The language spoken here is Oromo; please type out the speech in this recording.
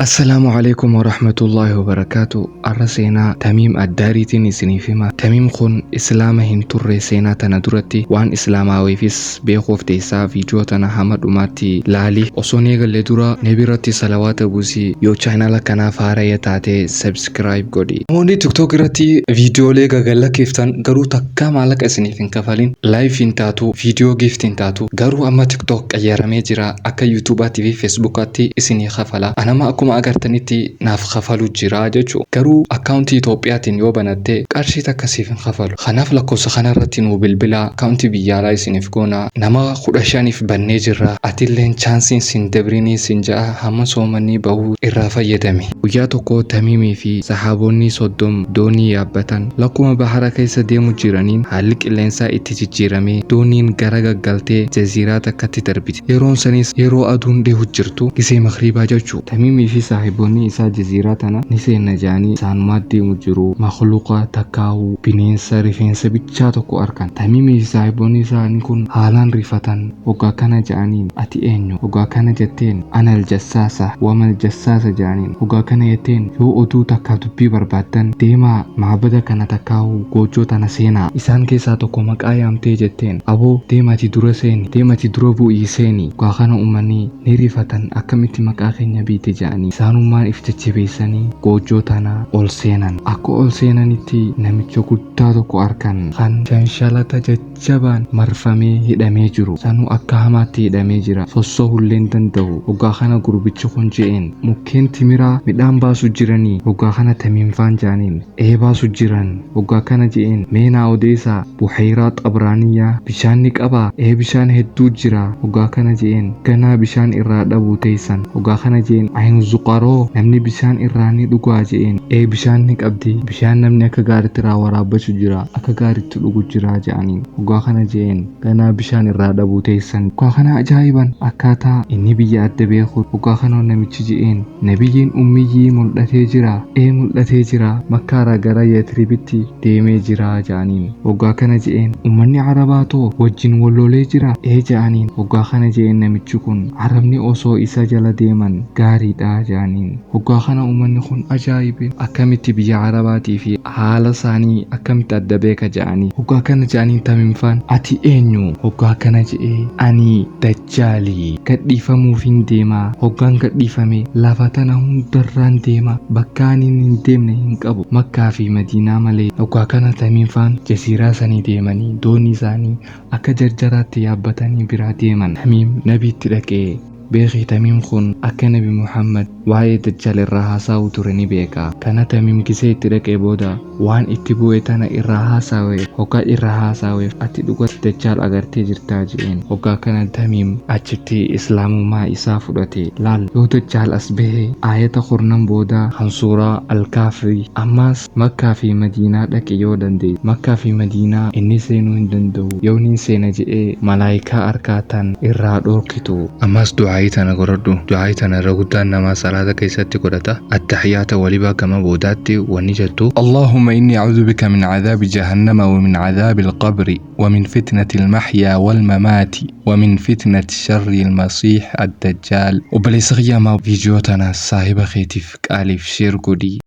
السلام عليكم ورحمة الله وبركاته. أرسينا تميم الداريتين سنيفما تميم خون إسلامهن ترى سينا تندرتي وان إسلاماوي فيس بيخوف تيسا فيديو تنا حمد أماتي لالي أصوني قل درا نبيرتي صلوات بوسي يو channel كنا فارية تاتي سبسكرايب قدي موني تيك توك رتي فيديو ليغا قل كيفتن قرو تكا مالك أسنيفين كفالين لايف انتاتو فيديو جيفت انتاتو قرو أما تيك توك أيارمي جرا أكا يوتيوباتي في فيسبوكاتي إسني خفلا أنا ما أكو akkuma agartanitti naaf kafalu jira jechu garuu akkaawuntii Itoophiyaatiin yoo banatte qarshii takkasiif hin kafalu kanaaf lakkoofsa kanarratti nu bilbila akkaawuntii biyyaalaa isiniif goona nama 15f bannee jirra atilleen chaansiin sin dabrinii sin ja'a hamma soomanii bahuu irraa fayyadame guyyaa tokko Tamiimii fi sahaabonni 30 doonii yaabbatan lakkuma bahara keessa deemu jiraniin haalli qilleensaa itti jijjiiramee dooniin gara gaggaltee jaziiraa takkatti darbite yeroon sanis yeroo aduun dhihu jirtu gisee maghriibaa jechu Tamiimii في صاحبوني إسا جزيراتنا نسينا جاني سان مادي مجرو مخلوقة تكاو بنينسا رفينسا بيتشاتوكو أركان تميمي في صاحبوني إسا نكون حالان رفتان وقا كان جانين أتي إنيو وقا كان جتين أنا الجساسة وما الجساسة جانين وقا كان يتين يو أدو تكا دبي بربادن ديما معبدا كان تكاو قوجو تنسينا إسان كيسا توكو مك آيام تي جتين أبو ديما تدرو سيني ديما تدرو بو إيسيني وقا كان أماني نرفتان أكمتي مك آخين يبيتي جاني Saanummaan iftachibeessanii goojjoo tana ol seenan akka ol seenanitti namicha guddaa tokko arkan kan shanshalata jajjabaan marfamee hidhamee jiru sanuu akka hamaatti hidhamee jira sossohullee hin danda'u hoggaa kana gurbichi kun je'een mukkeen timiraa midhaan baasu jiranii hoggaa kana Tamiimfaan jaaniin baasu jiran hoggaa kana je'een meenaa odeessaa buhayraa xabraaniyyaa bishaan ni qabaa bishaan hedduu jira hoggaa kana je'een ganaa bishaan irraa dhabuu teessan hoggaa kana je'een zuqaroo namni bishaan irraanii dhugaa je'een bishaan ni qabdi bishaan namni akka gaariitti irraa waraabbachuu jira akka gaariitti dhuguu jira je'aniin hoggaa kana je'een ganaa bishaan irraa dhabuu teessan hoggaa kana ajaa'iban akkaataa inni biyya adda beeku hoggaa kana namichi je'een nabiyyiin ummiyyii mul'atee jira makkaarraa gara Yathribitti deemee jira je'aniin hoggaa kana je'een ummanni arabaatoo wajjin wallolee jira je'aniin hoggaa kana je'een namichi kun arabni osoo isa jala deeman gaariidha jaaniin hoggaa kana uummanni kun ajaa'ibe akkamitti biyya arabaatii fi haala isaanii akkamitti adda beeka ja'anii hoggaa kana ja'aniin Tamiimfaan ati eenyu hoggaa kana je'ee ani dajjaalii gadhiifamuuf hin deemaa hoggaan gadhiifame lafa tana hundarraan deema bakka ani hin deemne hin qabu Makkaa fi Madiinaa malee hoggaa kana Tamiimfaan jasiiraa sanii deemanii doonii isaanii akka jarjaraatti yaabbatanii biraa deeman Tamiim nabiitti dhaqee beekii Tamiim kun akka nabi Muhammad waa'ee dajjaal irraa haasa'u ture ni beeka kana Tamiim gisee itti dhaqee booda waan itti bu'e tana irraa haasa'e hoggaa irraa haasa'eef ati dhugatti dajjaal agartee jirtaa je'een hoggaa kana Tamiim achitti islaamummaa isaa fudhate laal yoo dajjaal as bahe aayata kurnan booda kan suuraa al-Kaafii ammaas Makkaa fi Madiinaa dhaqe yoo danda'e Makkaa fi Madiinaa inni seenuu hin danda'u yoo niin seena je'ee malaayikaa arkaatan irraa dhorkitu ammaas du'aayitana godhadhu du'aayitana irra guddaan namaa salaata keessatti godhata attahiyaata walibaa gama boodaatti wanni jettu اللهم إني أعوذ بك من عذاب جهنم ومن عذاب القبر ومن فتنة المحيا والممات ومن فتنة شر المسيح الدجال وبليس غياما فيديوتنا صاحب خيتي فك ألف شير قدي